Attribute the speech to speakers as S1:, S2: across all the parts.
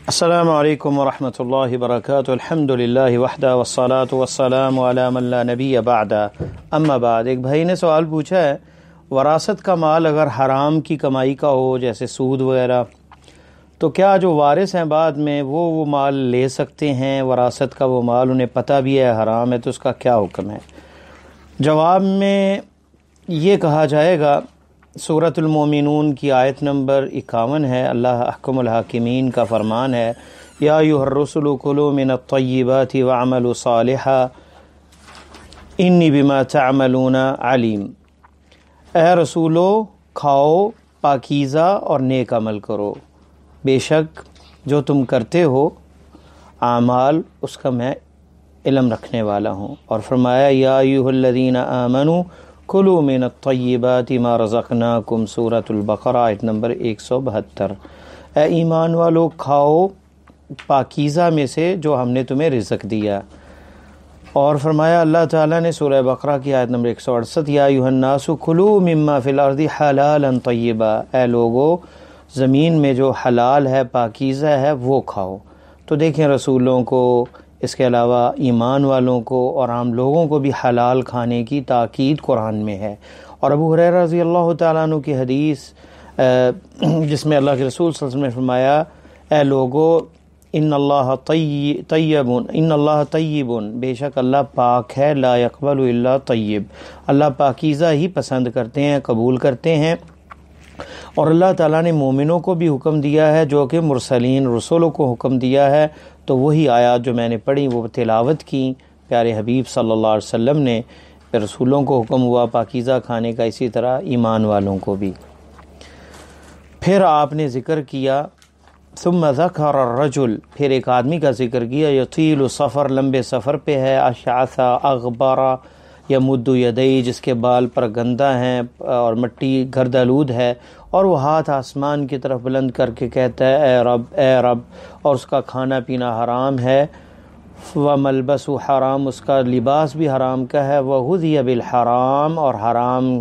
S1: السلام علیکم ورحمۃ اللہ وبرکاتہ۔ الحمد للہ وحدہ والصلاة والسلام علی من لا نبی بعد، اما بعد۔ ایک بھائی نے سوال پوچھا ہے، وراثت کا مال اگر حرام کی کمائی کا ہو جیسے سود وغیرہ، تو کیا جو وارث ہیں بعد میں وہ مال لے سکتے ہیں؟ وراثت کا وہ مال انہیں پتہ بھی ہے حرام ہے، تو اس کا کیا حکم ہے؟ جواب میں یہ کہا جائے گا، سورۃ المومنون کی آیت نمبر 51 ہے، اللہ احکم الحاکمین کا فرمان ہے، یا ایھا الرسل کلوا من الطیبات واعملوا صالحا انی بما تعملون علیم۔ اے رسولو، کھاؤ پاکیزہ اور نیک عمل کرو، بے شک جو تم کرتے ہو اعمال اس کا میں علم رکھنے والا ہوں۔ اور فرمایا، یا ایھا الذین آمنوا کلوا من الطیبات ما رزقناکم، سورۃ البقرہ آیت نمبر 172۔ اے ایمان والو، کھاؤ پاکیزہ میں سے جو ہم نے تمہیں رزق دیا۔ اور فرمایا اللہ تعالیٰ نے سورہ بقرہ کی آیت نمبر 168، یا ایھا الناس کلوا مما فی الارض حلالا طیبا، اے لوگو زمین میں جو حلال ہے پاکیزہ ہے وہ کھاؤ۔ تو دیکھیں، رسولوں کو، اس کے علاوہ ایمان والوں کو اور عام لوگوں کو بھی حلال کھانے کی تاکید قرآن میں ہے۔ اور ابو ہریرہ رضی اللہ تعالیٰ عنہ کی حدیث جس میں اللہ کے رسول صلی اللہ علیہ وسلم نے فرمایا، اے لوگو، ان اللہ طیب، بے شک اللہ پاک ہے، لا یقبل الا طیب، اللہ پاکیزہ ہی پسند کرتے ہیں، قبول کرتے ہیں۔ اور اللہ تعالیٰ نے مومنوں کو بھی حکم دیا ہے، جو کہ مرسلین رسولوں کو حکم دیا ہے۔ تو وہی آیات جو میں نے پڑھی وہ تلاوت کی پیارے حبیب صلی اللہ علیہ وسلم نے، رسولوں کو حکم ہوا پاکیزہ کھانے کا، اسی طرح ایمان والوں کو بھی۔ پھر آپ نے ذکر کیا، ثم ذکر الرجل، پھر ایک آدمی کا ذکر کیا، یطیل السفر، لمبے سفر پہ ہے، اشعث اغبر یمد یدیہ، جس کے بال پر گندہ ہیں اور مٹی گرد آلود ہے، اور وہ ہاتھ آسمان کی طرف بلند کر کے کہتا ہے، اے رب اے رب، اور اس کا کھانا پینا حرام ہے، وملبس حرام، اس کا لباس بھی حرام کا ہے، وغذی بالحرام، اور حرام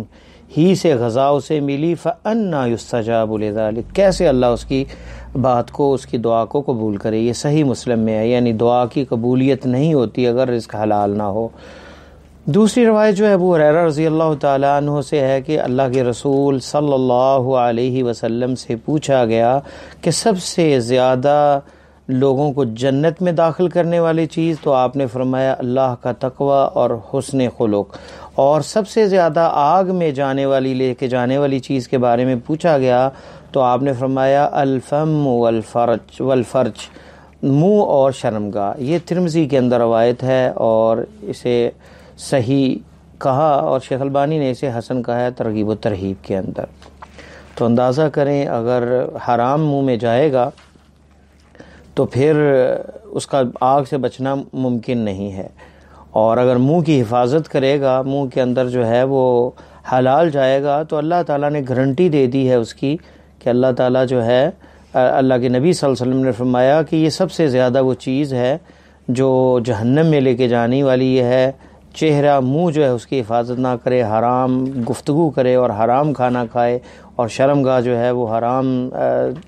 S1: ہی سے غذا اسے ملی، فأنی یستجاب لذلک، کیسے اللہ اس کی بات کو، اس کی دعا کو قبول کرے؟ یہ صحیح مسلم میں ہے، یعنی دعا کی قبولیت نہیں ہوتی اگر رزق حلال نہ ہو۔ دوسری روایت جو ہے ابو ہریرہ رضی اللہ تعالیٰ عنہ سے ہے کہ اللہ کے رسول صلی اللہ علیہ وسلم سے پوچھا گیا کہ سب سے زیادہ لوگوں کو جنت میں داخل کرنے والی چیز، تو آپ نے فرمایا اللہ کا تقوی اور حسن خلق۔ اور سب سے زیادہ آگ میں جانے والی، لے کے جانے والی چیز کے بارے میں پوچھا گیا تو آپ نے فرمایا الفم والفرج، منہ اور شرمگاہ۔ یہ ترمذی کے اندر روایت ہے اور اسے صحیح کہا، اور شیخ البانی نے اسے حسن کہا ہے ترغیب و ترہیب کے اندر۔ تو اندازہ کریں اگر حرام منہ میں جائے گا تو پھر اس کا آگ سے بچنا ممکن نہیں ہے، اور اگر منہ کی حفاظت کرے گا، منہ کے اندر جو ہے وہ حلال جائے گا، تو اللہ تعالیٰ نے گارنٹی دے دی ہے اس کی کہ اللہ تعالیٰ جو ہے، اللہ کے نبی صلی اللہ علیہ وسلم نے فرمایا کہ یہ سب سے زیادہ وہ چیز ہے جو جہنم میں لے کے جانے والی ہے۔ چہرہ، منہ جو ہے اس کی حفاظت نہ کرے، حرام گفتگو کرے اور حرام کھانا کھائے، اور شرمگاہ جو ہے وہ حرام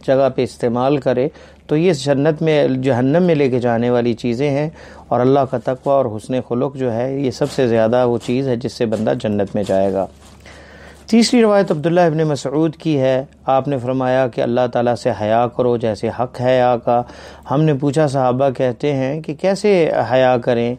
S1: جگہ پہ استعمال کرے، تو یہ جہنم میں لے کے جانے والی چیزیں ہیں۔ اور اللہ کا تقوی اور حسن خلق جو ہے یہ سب سے زیادہ وہ چیز ہے جس سے بندہ جنت میں جائے گا۔ تیسری روایت عبداللہ ابن مسعود کی ہے، آپ نے فرمایا کہ اللہ تعالیٰ سے حیا کرو جیسے حق ہے حیا کا۔ ہم نے پوچھا، صحابہ کہتے ہیں کہ کیسے حیا کریں؟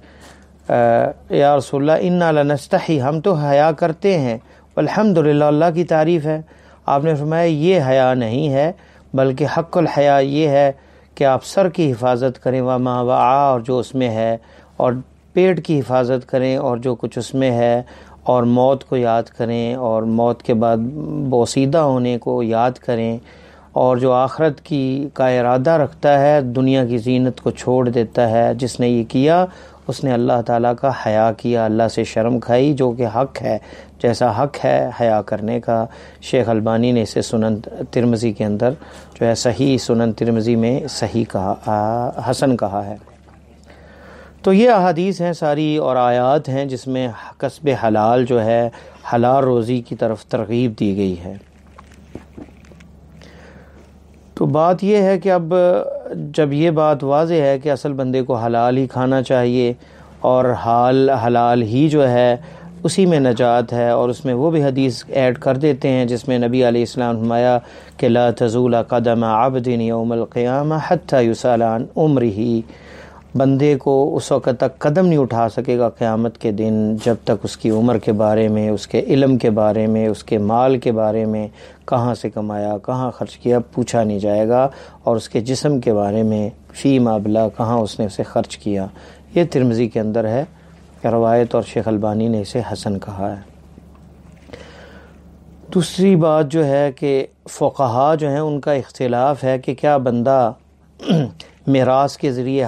S1: یا رسول اللہ انا لنستحی، ہم تو حیا کرتے ہیں، والحمدللہ، اللہ کی تعریف ہے۔ آپ نے فرمایا یہ حیا نہیں ہے، بلکہ حق الحیا یہ ہے کہ آپ سر کی حفاظت کریں، وما وعا، اور جو اس میں ہے، اور پیٹ کی حفاظت کریں اور جو کچھ اس میں ہے، اور موت کو یاد کریں، اور موت کے بعد بوسیدہ ہونے کو یاد کریں، اور جو آخرت کا ارادہ رکھتا ہے، دنیا کی زینت کو چھوڑ دیتا ہے، جس نے یہ کیا اس نے اللہ تعالیٰ کا حیا کیا، اللہ سے شرم کھائی، جو کہ حق ہے، جیسا حق ہے حیا کرنے کا۔ شیخ البانی نے اسے سنن ترمذی کے اندر جو ہے صحیح سنن ترمذی میں صحیح کہا، حسن کہا ہے۔ تو یہ احادیث ہیں ساری اور آیات ہیں جس میں کسب حلال جو ہے، حلال روزی کی طرف ترغیب دی گئی ہے۔ تو بات یہ ہے کہ اب جب یہ بات واضح ہے کہ اصل بندے کو حلال ہی کھانا چاہیے اور حلال ہی جو ہے اسی میں نجات ہے، اور اس میں وہ بھی حدیث ایڈ کر دیتے ہیں جس میں نبی علیہ السلام نے فرمایا کہ لا تزول قدم عبد یوم القیامہ حتی یسأل عن عمرہ، بندے کو اس وقت تک قدم نہیں اٹھا سکے گا قیامت کے دن جب تک اس کی عمر کے بارے میں، اس کے علم کے بارے میں، اس کے مال کے بارے میں، کہاں سے کمایا، کہاں خرچ کیا، پوچھا نہیں جائے گا، اور اس کے جسم کے بارے میں فی ما بلا، کہاں اس نے اسے خرچ کیا۔ یہ ترمذی کے اندر ہے روایت، اور شیخ البانی نے اسے حسن کہا ہے۔ دوسری بات جو ہے کہ فقہا جو ہیں ان کا اختلاف ہے کہ کیا بندہ میراث کے ذریعے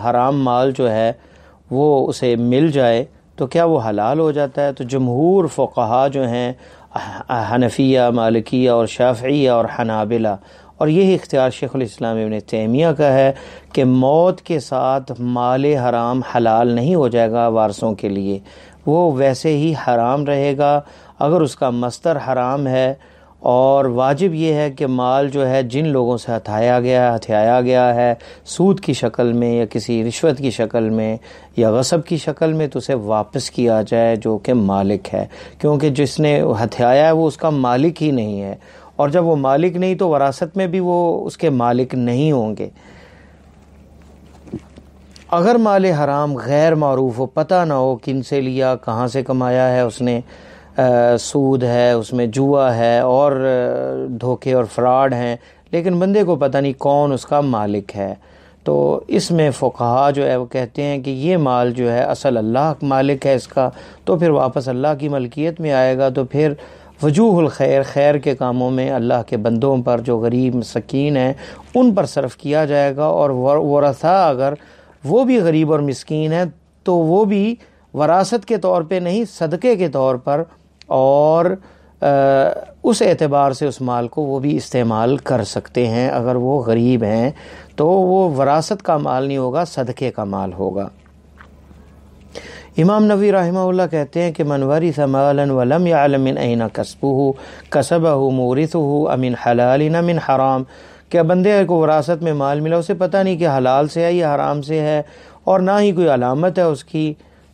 S1: حرام مال جو ہے وہ اسے مل جائے تو کیا وہ حلال ہو جاتا ہے؟ تو جمہور فقہا جو ہیں حنفیہ، مالکیہ اور شافعیہ اور حنابلہ، اور یہی اختیار شیخ الاسلام ابن تیمیہ کا ہے کہ موت کے ساتھ مال حرام حلال نہیں ہو جائے گا وارثوں کے لیے، وہ ویسے ہی حرام رہے گا اگر اس کا مصدر حرام ہے، اور واجب یہ ہے کہ مال جو ہے جن لوگوں سے ہتھیایا گیا ہے سود کی شکل میں یا کسی رشوت کی شکل میں یا غصب کی شکل میں، تو اسے واپس کیا جائے جو کہ مالک ہے، کیونکہ جس نے ہتھیایا ہے وہ اس کا مالک ہی نہیں ہے، اور جب وہ مالک نہیں تو وراثت میں بھی وہ اس کے مالک نہیں ہوں گے۔ اگر مال حرام غیر معروف ہو، پتہ نہ ہو کن سے لیا، کہاں سے کمایا ہے اس نے، سود ہے اس میں، جوا ہے اور دھوکے اور فراڈ ہیں، لیکن بندے کو پتہ نہیں کون اس کا مالک ہے، تو اس میں فقہا جو ہے وہ کہتے ہیں کہ یہ مال جو ہے اصل اللہ مالک ہے اس کا، تو پھر واپس اللہ کی ملکیت میں آئے گا، تو پھر وجوہ الخیر، خیر کے کاموں میں اللہ کے بندوں پر جو غریب مسکین ہیں ان پر صرف کیا جائے گا، اور ورثہ اگر وہ بھی غریب اور مسکین ہیں تو وہ بھی وراثت کے طور پہ نہیں، صدقے کے طور پر، اور اس اعتبار سے اس مال کو وہ بھی استعمال کر سکتے ہیں۔ اگر وہ غریب ہیں تو وہ وراثت کا مال نہیں ہوگا، صدقے کا مال ہوگا۔ امام نووی رحمہ اللہ کہتے ہیں کہ من ورث مالا ولم يعلم من اين كسبه مورثه امن حلال من حرام، کہ بندے کو وراثت میں مال ملا، اسے پتہ نہیں کہ حلال سے ہے یا حرام سے ہے، اور نہ ہی کوئی علامت ہے اس کی،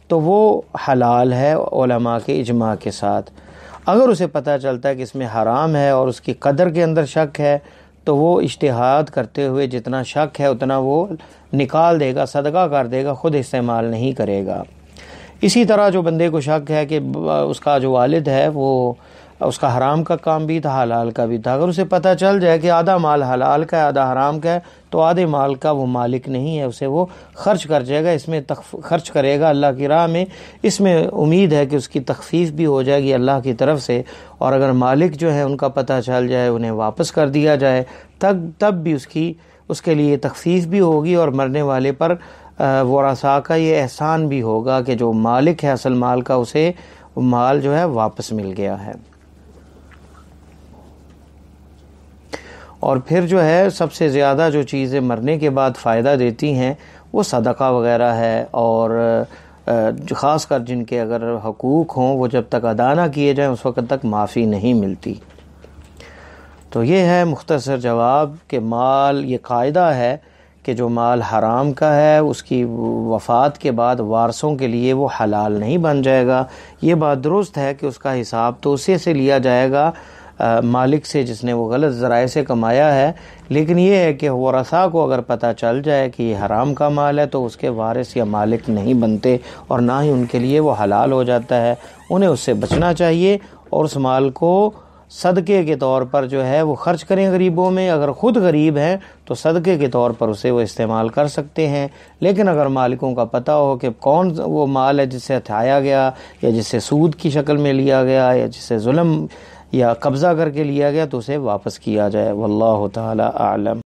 S1: تو وہ حلال ہے علماء کے اجماع کے ساتھ۔ اگر اسے پتہ چلتا ہے کہ اس میں حرام ہے اور اس کی قدر کے اندر شک ہے، تو وہ اجتہاد کرتے ہوئے جتنا شک ہے اتنا وہ نکال دے گا، صدقہ کر دے گا، خود استعمال نہیں کرے گا۔ اسی طرح جو بندے کو شک ہے کہ اس کا جو والد ہے وہ اس کا حرام کا کام بھی تھا، حلال کا بھی تھا، اگر اسے پتہ چل جائے کہ آدھا مال حلال کا ہے آدھا حرام کا ہے، تو آدھے مال کا وہ مالک نہیں ہے، اسے وہ خرچ کر جائے گا، اس میں خرچ کرے گا اللہ کی راہ میں، اس میں امید ہے کہ اس کی تخفیف بھی ہو جائے گی اللہ کی طرف سے، اور اگر مالک جو ہے ان کا پتہ چل جائے انہیں واپس کر دیا جائے تب بھی اس کے لیے تخفیف بھی ہوگی، اور مرنے والے پر ورثاء کا یہ احسان بھی ہوگا کہ جو مالک ہے اصل مال کا اسے مال جو ہے واپس مل گیا ہے۔ اور پھر جو ہے سب سے زیادہ جو چیزیں مرنے کے بعد فائدہ دیتی ہیں وہ صدقہ وغیرہ ہے، اور خاص کر جن کے اگر حقوق ہوں وہ جب تک ادا نہ کیے جائیں اس وقت تک معافی نہیں ملتی۔ تو یہ ہے مختصر جواب کہ مال، یہ قاعدہ ہے کہ جو مال حرام کا ہے اس کی وفات کے بعد وارثوں کے لیے وہ حلال نہیں بن جائے گا۔ یہ بات درست ہے کہ اس کا حساب تو اسی سے لیا جائے گا، مالک سے جس نے وہ غلط ذرائع سے کمایا ہے، لیکن یہ ہے کہ ورثاء کو اگر پتہ چل جائے کہ یہ حرام کا مال ہے تو اس کے وارث یا مالک نہیں بنتے، اور نہ ہی ان کے لیے وہ حلال ہو جاتا ہے، انہیں اس سے بچنا چاہیے، اور اس مال کو صدقے کے طور پر جو ہے وہ خرچ کریں غریبوں میں، اگر خود غریب ہیں تو صدقے کے طور پر اسے وہ استعمال کر سکتے ہیں، لیکن اگر مالکوں کا پتہ ہو کہ کون وہ مال ہے جس سے ہتھیایا گیا یا جس سے سود کی شکل میں لیا گیا یا جس سے ظلم یا قبضہ کر کے لیا گیا، تو اسے واپس کیا جائے۔ واللہ تعالی اعلم۔